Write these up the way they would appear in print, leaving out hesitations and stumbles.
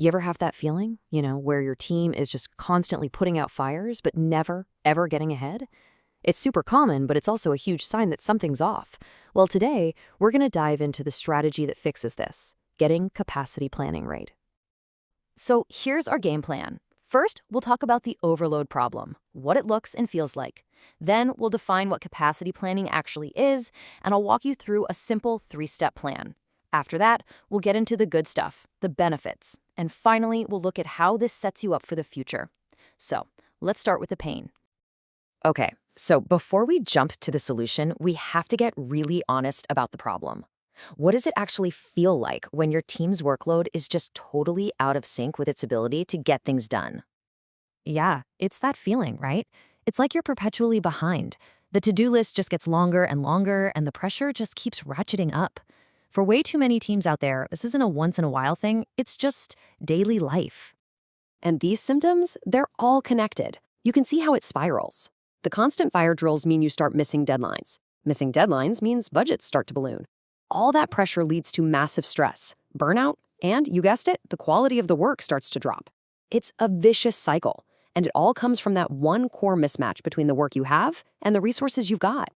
You ever have that feeling, where your team is just constantly putting out fires, but never, ever getting ahead? It's super common, but it's also a huge sign that something's off. Well, today, we're going to dive into the strategy that fixes this, getting capacity planning right. So here's our game plan. First, we'll talk about the overload problem, what it looks and feels like. Then we'll define what capacity planning actually is, and I'll walk you through a simple 3-step plan. After that, we'll get into the good stuff, the benefits, and finally, we'll look at how this sets you up for the future. So, let's start with the pain. Okay, so before we jump to the solution, we have to get really honest about the problem. What does it actually feel like when your team's workload is just totally out of sync with its ability to get things done? Yeah, it's that feeling, right? It's like you're perpetually behind. The to-do list just gets longer and longer, and the pressure just keeps ratcheting up. For way too many teams out there, this isn't a once-in-a-while thing, it's just daily life. And these symptoms, they're all connected. You can see how it spirals. The constant fire drills mean you start missing deadlines. Missing deadlines means budgets start to balloon. All that pressure leads to massive stress, burnout, and, you guessed it, the quality of the work starts to drop. It's a vicious cycle, and it all comes from that one core mismatch between the work you have and the resources you've got.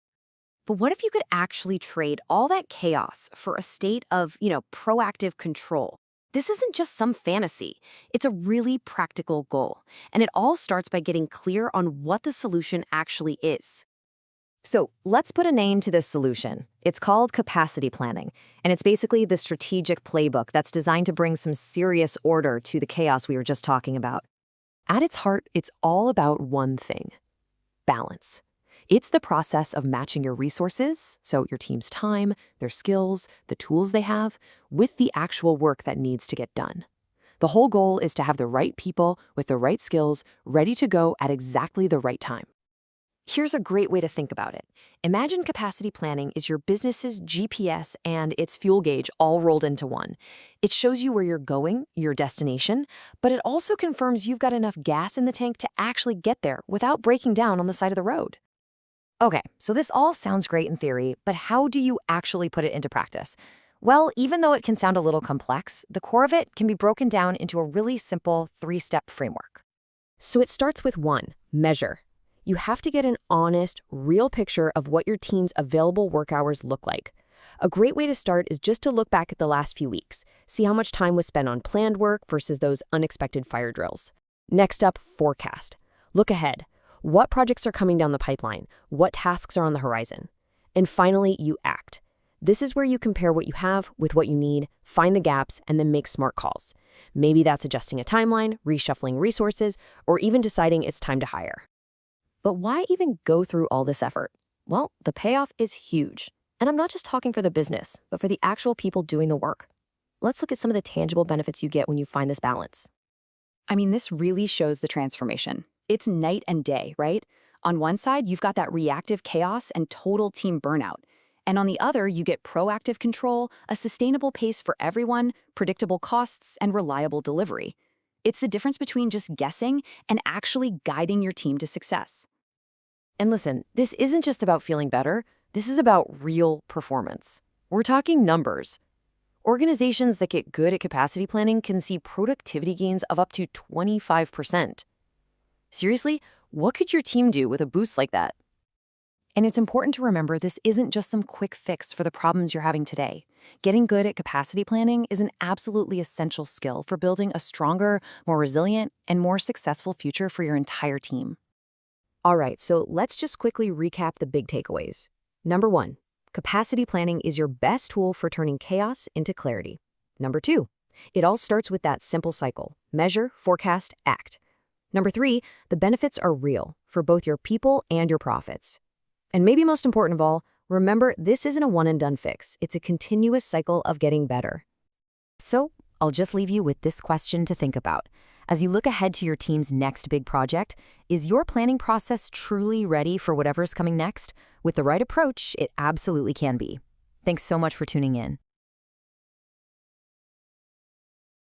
But what if you could actually trade all that chaos for a state of, proactive control? This isn't just some fantasy. It's a really practical goal, and it all starts by getting clear on what the solution actually is. So let's put a name to this solution. It's called capacity planning, and it's basically the strategic playbook that's designed to bring some serious order to the chaos we were just talking about. At its heart, it's all about one thing: balance. It's the process of matching your resources, so your team's time, their skills, the tools they have, with the actual work that needs to get done. The whole goal is to have the right people with the right skills ready to go at exactly the right time. Here's a great way to think about it. Imagine capacity planning is your business's GPS and its fuel gauge all rolled into one. It shows you where you're going, your destination, but it also confirms you've got enough gas in the tank to actually get there without breaking down on the side of the road. Okay, so this all sounds great in theory, but how do you actually put it into practice? Well, even though it can sound a little complex, the core of it can be broken down into a really simple 3-step framework. So it starts with 1, measure. You have to get an honest, real picture of what your team's available work hours look like. A great way to start is just to look back at the last few weeks, see how much time was spent on planned work versus those unexpected fire drills. Next up, forecast. Look ahead. What projects are coming down the pipeline? What tasks are on the horizon? And finally, you act. This is where you compare what you have with what you need, find the gaps, and then make smart calls. Maybe that's adjusting a timeline, reshuffling resources, or even deciding it's time to hire. But why even go through all this effort? Well, the payoff is huge. And I'm not just talking for the business, but for the actual people doing the work. Let's look at some of the tangible benefits you get when you find this balance. I mean, this really shows the transformation. It's night and day, right? On one side, you've got that reactive chaos and total team burnout. And on the other, you get proactive control, a sustainable pace for everyone, predictable costs, and reliable delivery. It's the difference between just guessing and actually guiding your team to success. And listen, this isn't just about feeling better. This is about real performance. We're talking numbers. Organizations that get good at capacity planning can see productivity gains of up to 25%. Seriously, what could your team do with a boost like that? And it's important to remember this isn't just some quick fix for the problems you're having today. Getting good at capacity planning is an absolutely essential skill for building a stronger, more resilient, and more successful future for your entire team. All right, so let's just quickly recap the big takeaways. Number 1, capacity planning is your best tool for turning chaos into clarity. Number 2, it all starts with that simple cycle: measure, forecast, act. Number 3, the benefits are real for both your people and your profits. And maybe most important of all, remember this isn't a one-and-done fix. It's a continuous cycle of getting better. So I'll just leave you with this question to think about. As you look ahead to your team's next big project, is your planning process truly ready for whatever's coming next? With the right approach, it absolutely can be. Thanks so much for tuning in.